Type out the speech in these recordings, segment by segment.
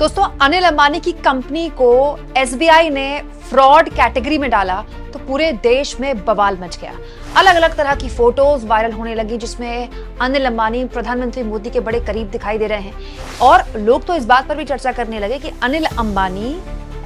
दोस्तों, अनिल अंबानी की कंपनी को एसबीआई ने फ्रॉड कैटेगरी में डाला तो पूरे देश में बवाल मच गया। अलग अलग तरह की फोटोज वायरल होने लगी जिसमें अनिल अंबानी प्रधानमंत्री मोदी के बड़े करीब दिखाई दे रहे हैं और लोग तो इस बात पर भी चर्चा करने लगे कि अनिल अंबानी,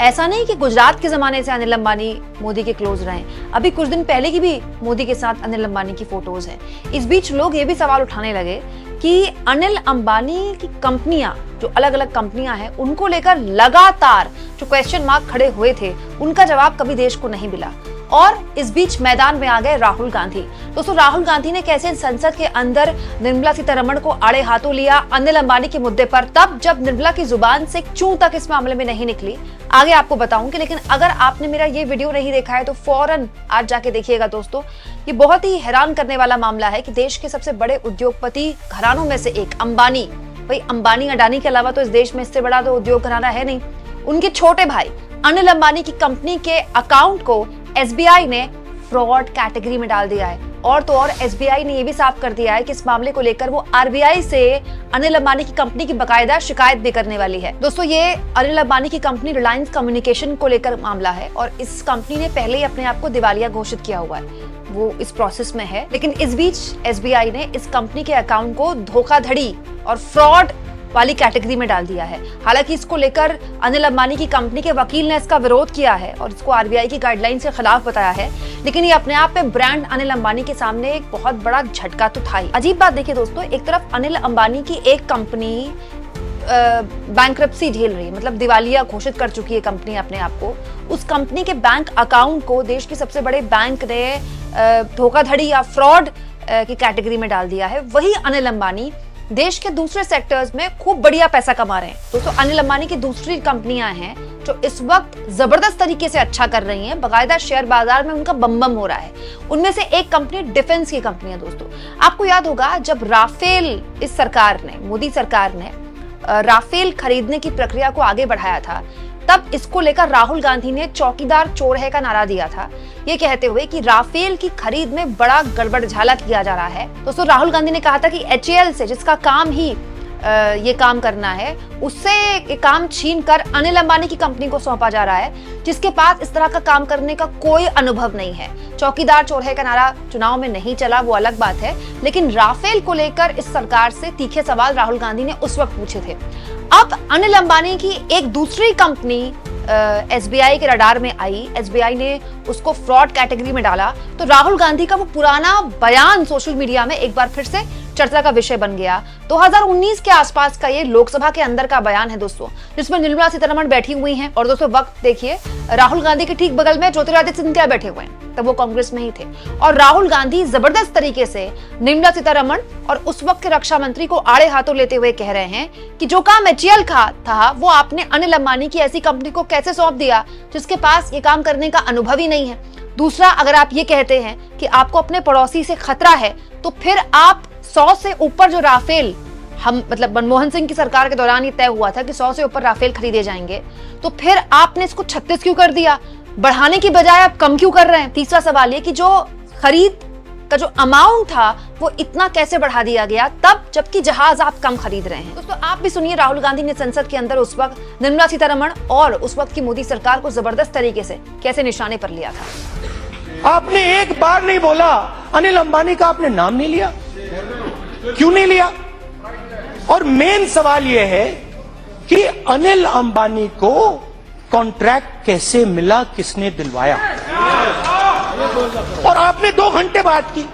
ऐसा नहीं कि गुजरात के जमाने से अनिल अंबानी मोदी के क्लोज रहे, अभी कुछ दिन पहले की भी मोदी के साथ अनिल अंबानी की फोटोज हैं। इस बीच लोग ये भी सवाल उठाने लगे कि अनिल अंबानी की कंपनियां, जो अलग अलग कंपनियां हैं, उनको लेकर लगातार जो क्वेश्चन मार्क खड़े हुए थे उनका जवाब कभी देश को नहीं मिला। और इस बीच मैदान में आ गए राहुल गांधी। दोस्तों, राहुल गांधी ने कैसे संसद के अंदर निर्मला सीतारमण को आड़े हाथों लिया अनिल अंबानी के मुद्दे पर, तब जब निर्मला की जुबान से चूं तक इस मामले में नहीं निकली, आगे आपको बताऊंगी। लेकिन अगर आपने मेरा ये वीडियो नहीं देखा है तो फौरन आज जाके देखिएगा। दोस्तों, ये बहुत ही हैरान करने वाला मामला है कि देश के सबसे बड़े उद्योगपति घरानों में से एक अंबानी, भाई अंबानी अडानी के अलावा तो इस देश में इससे बड़ा तो उद्योग घराना है नहीं, उनके छोटे भाई अनिल अंबानी की कंपनी के अकाउंट को एसबीआई ने फ्रॉड कैटेगरी में डाल दिया है। और तो और एसबीआई ने यह भी साफ कर दिया है कि इस मामले को लेकर वो आरबीआई से अनिल अंबानी की कंपनी की बकायदा शिकायत भी करने वाली है। दोस्तों, ये अनिल अंबानी की कंपनी रिलायंस कम्युनिकेशन को लेकर मामला है और इस कंपनी ने पहले ही अपने आप को दिवालिया घोषित किया हुआ है, वो इस प्रोसेस में है। लेकिन इस बीच एसबीआई ने इस कंपनी के अकाउंट को धोखाधड़ी और फ्रॉड वाली कैटेगरी में डाल दिया है। हालांकि इसको लेकर अनिल अंबानी की कंपनी के वकील ने इसका विरोध किया है और इसको आरबीआई की गाइडलाइन के खिलाफ बताया है। लेकिन ये अपने आप में ब्रांड अनिल अंबानी के सामने एक बहुत बड़ा झटका तो था ही। अजीब बात देखिए दोस्तों, एक तरफ अनिल अंबानी की एक कंपनी बैंक्रप्सी झेल रही है, मतलब दिवालिया घोषित कर चुकी है कंपनी अपने आप को। उस कंपनी के बैंक अकाउंट को देश के सबसे बड़े बैंक ने धोखाधड़ी या फ्रॉड की कैटेगरी में डाल दिया है। वही अनिल अंबानी देश के दूसरे सेक्टर्स में खूब बढ़िया पैसा कमा रहे हैं। दोस्तों, अनिल अंबानी की दूसरी कंपनियां हैं जो इस वक्त जबरदस्त तरीके से अच्छा कर रही हैं, बाकायदा शेयर बाजार में उनका बम बम हो रहा है। उनमें से एक कंपनी डिफेंस की कंपनी है। दोस्तों, आपको याद होगा जब राफेल, इस सरकार ने, मोदी सरकार ने राफेल खरीदने की प्रक्रिया को आगे बढ़ाया था, तब इसको लेकर राहुल गांधी ने चौकीदार चोर है का नारा दिया था, ये कहते हुए कि राफेल की खरीद में बड़ा गड़बड़झाला किया जा रहा है। दोस्तों, राहुल गांधी ने कहा था कि एचएएल से, जिसका काम ही ये काम करना है, उससे ये काम छीन कर अनिल अंबानी की कंपनी को सौंपा जा रहा है, जिसके पास इस तरह का काम करने का कोई अनुभव नहीं है। चौकीदार चोर है का नारा चुनाव में नहीं चला, वो अलग बात है, लेकिन राफेल को लेकर इस सरकार से तीखे सवाल राहुल गांधी ने उस वक्त पूछे थे। अब अनिल अंबानी की एक दूसरी कंपनी एसबीआई के रडार में आई, एसबीआई ने उसको फ्रॉड कैटेगरी में डाला, तो राहुल गांधी का वो पुराना बयान सोशल मीडिया में एक बार फिर से चर्चा का विषय बन गया। 2019 के आसपास का ये लोकसभा के अंदर का बयान है दोस्तों, जिसमें निर्मला सीतारमण बैठी हुई हैं और दोस्तों वक्त देखिए, राहुल गांधी के ठीक बगल में ज्योतिरादित्य सिंधिया बैठे हुए हैं, तब वो कांग्रेस में ही थे। और राहुल गांधी जबरदस्त तरीके से निर्मला सीतारमण और उस वक्त के रक्षा मंत्री को आड़े हाथों लेते हुए कह रहे हैं कि जो काम एचएएल का था वो आपने अनिल अंबानी की ऐसी कंपनी को कैसे सौंप दिया जिसके पास ये काम करने का अनुभव ही नहीं है। दूसरा, अगर आप ये कहते हैं कि आपको अपने पड़ोसी से खतरा है, तो फिर आप 100 से ऊपर जो राफेल, हम मतलब मनमोहन सिंह की सरकार के दौरान ये तय हुआ था कि 100 से ऊपर राफेल खरीदे जाएंगे, तो फिर आपने इसको 36 क्यों कर दिया? बढ़ाने की बजाय आप कम क्यों कर रहे हैं? तीसरा सवाल ये कि जो खरीद का जो अमाउंट था वो इतना कैसे बढ़ा दिया गया तब, जबकि जहाज आप कम खरीद रहे हैं। दोस्तों, आप भी सुनिए राहुल गांधी ने संसद के अंदर उस वक्त निर्मला सीतारमण और उस वक्त की मोदी सरकार को जबरदस्त तरीके से कैसे निशाने पर लिया था। आपने एक बार नहीं बोला अनिल अंबानी का, आपने नाम नहीं लिया, क्यों नहीं लिया? और मेन सवाल यह है कि अनिल अंबानी को कॉन्ट्रैक्ट कैसे मिला, किसने दिलवाया? और आपने 2 घंटे बात की,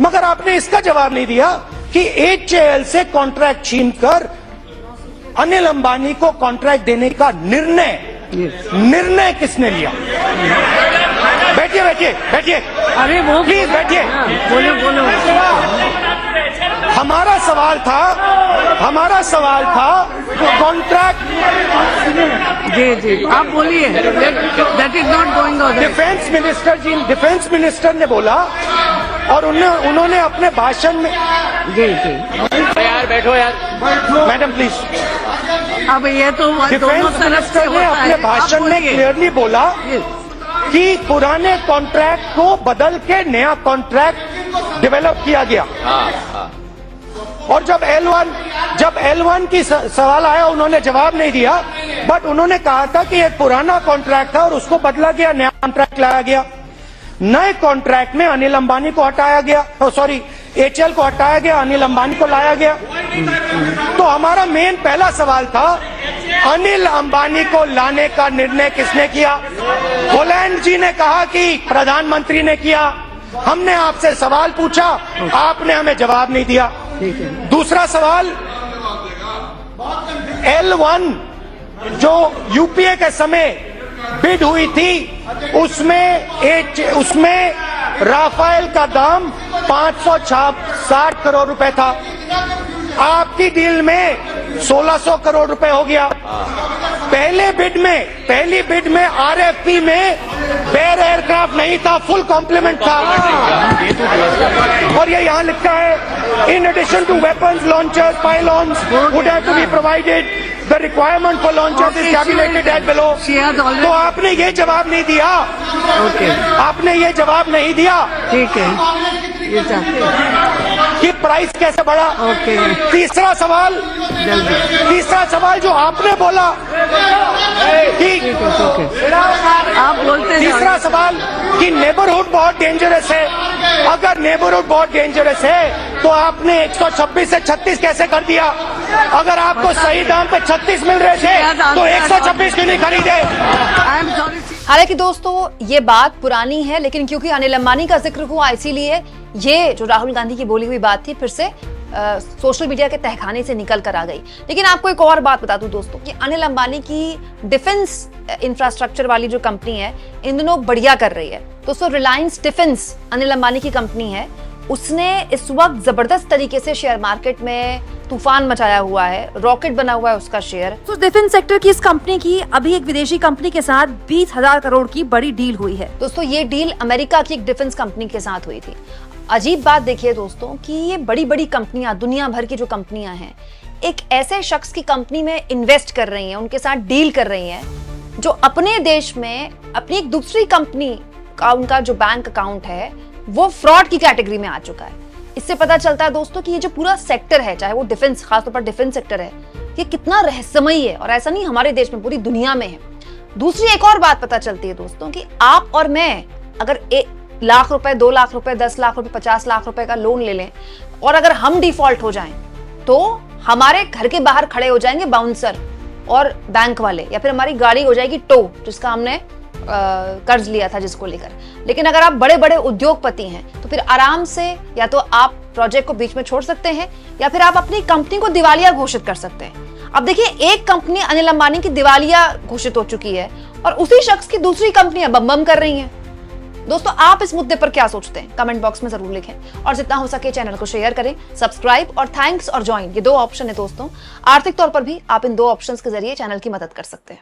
मगर आपने इसका जवाब नहीं दिया कि एचएएल से कॉन्ट्रैक्ट छीनकर अनिल अंबानी को कॉन्ट्रैक्ट देने का निर्णय किसने लिया? बैठिए बैठिए बैठिए, अरे वो प्लीज बैठिए, बोलो। हमारा सवाल था कॉन्ट्रैक्ट। जी आप बोलिए, that is not going on. Defence minister ने बोला और उन्होंने अपने भाषण में, जी यार बैठो यार, मैडम प्लीज। अब ये तो डिफेंस मिनिस्टर ने अपने भाषण में क्लियरली बोला कि पुराने कॉन्ट्रैक्ट को बदल के नया कॉन्ट्रैक्ट डेवलप किया गया। और जब L1 की सवाल आया, उन्होंने जवाब नहीं दिया, बट उन्होंने कहा था कि एक पुराना कॉन्ट्रैक्ट था और उसको बदला गया, नया कॉन्ट्रैक्ट लाया गया। नए कॉन्ट्रैक्ट में अनिल अंबानी को हटाया गया, सॉरी एचएल को हटाया गया, अनिल अंबानी को लाया गया। तो हमारा मेन पहला सवाल था, अनिल अंबानी को लाने का निर्णय किसने किया? होलैंड जी ने कहा कि प्रधानमंत्री ने किया। हमने आपसे सवाल पूछा, आपने हमें जवाब नहीं दिया। दूसरा सवाल, L1 जो यूपीए के समय बिड हुई थी, उसमें राफेल का दाम 560 करोड़ रुपए था। आपकी डील में 1600 करोड़ रुपए हो गया। पहली बिड में आरएफपी में बेयर एयरक्राफ्ट नहीं था, फुल कॉम्प्लीमेंट था। और ये यहाँ लिखा है, in addition to weapons launchers pylons would have to be provided, the requirement for launchers is tabulated at below. तो आपने ये जवाब नहीं दिया। आपने ये जवाब नहीं दिया। ठीक है, ये चाहते हैं कि प्राइस कैसे बढ़ा। तीसरा सवाल जो आपने बोला कि आप बोलते हैं। तीसरा सवाल कि नेबरहुड बहुत डेंजरस है। अगर नेबरहुड बहुत डेंजरस है तो आपने 126 से 36 कैसे कर दिया? अगर आपको सही दाम पे 36 मिल रहे थे तो 126 क्यों नहीं खरीदे? I am sorry. हालांकि दोस्तों ये बात पुरानी है, लेकिन क्योंकि अनिल अंबानी का जिक्र हुआ इसीलिए ये जो राहुल गांधी की बोली हुई बात थी फिर से सोशल मीडिया के तहखाने से निकल कर आ गई। लेकिन आपको एक और बात बता दूं दोस्तों कि अनिल अंबानी की डिफेंस इंफ्रास्ट्रक्चर वाली जो कंपनी है इन दिनों बढ़िया कर रही है। दोस्तों रिलायंस डिफेंस अनिल अंबानी की कंपनी है, उसने इस वक्त जबरदस्त तरीके से शेयर मार्केट में तूफान मचाया हुआ है, रॉकेट बना हुआ है उसका शेयर। तो डिफेंस सेक्टर की इस कंपनी की अभी एक विदेशी कंपनी के साथ 20,000 करोड़ की बड़ी डील हुई है। दोस्तों ये डील अमेरिका की एक डिफेंस कंपनी के साथ हुई थी। अजीब बात देखिए दोस्तों कि ये बड़ी बड़ी कंपनियां, दुनिया भर की जो कंपनियां हैं, एक ऐसे शख्स की कंपनी में इन्वेस्ट कर रही हैं, उनके साथ डील कर रही हैं जो अपने देश में अपनी एक दूसरी कंपनी का उनका जो बैंक अकाउंट है वो फ्रॉड की कैटेगरी में आ चुका है। इससे पता चलता है दोस्तों कि ये जो पूरा सेक्टर है, चाहे वो डिफेंस, खासतौर पर डिफेंस सेक्टर है, ये कितना रहस्यमयी है। और ऐसा नहीं हमारे देश में, पूरी दुनिया में है। दूसरी एक और बात पता चलती है दोस्तों कि आप और मैं अगर 1 लाख रुपए, 2 लाख रुपए, 10 लाख रुपए, 50 लाख रुपए का लोन ले लें और अगर हम डिफॉल्ट हो जाएं तो हमारे घर के बाहर खड़े हो जाएंगे बाउंसर और बैंक वाले, या फिर हमारी गाड़ी हो जाएगी टो, जिसका हमने कर्ज लिया था जिसको लेकर। लेकिन अगर आप बड़े बड़े उद्योगपति हैं तो फिर आराम से या तो आप प्रोजेक्ट को बीच में छोड़ सकते हैं या फिर आप अपनी कंपनी को दिवालिया घोषित कर सकते हैं। अब देखिए एक कंपनी अनिल अंबानी की दिवालिया घोषित हो चुकी है और उसी शख्स की दूसरी कंपनियां बम बम कर रही हैं। दोस्तों आप इस मुद्दे पर क्या सोचते हैं? कमेंट बॉक्स में जरूर लिखें और जितना हो सके चैनल को शेयर करें, सब्सक्राइब और थैंक्स और ज्वाइन, ये 2 ऑप्शन है दोस्तों। आर्थिक तौर पर भी आप इन 2 ऑप्शंस के जरिए चैनल की मदद कर सकते हैं।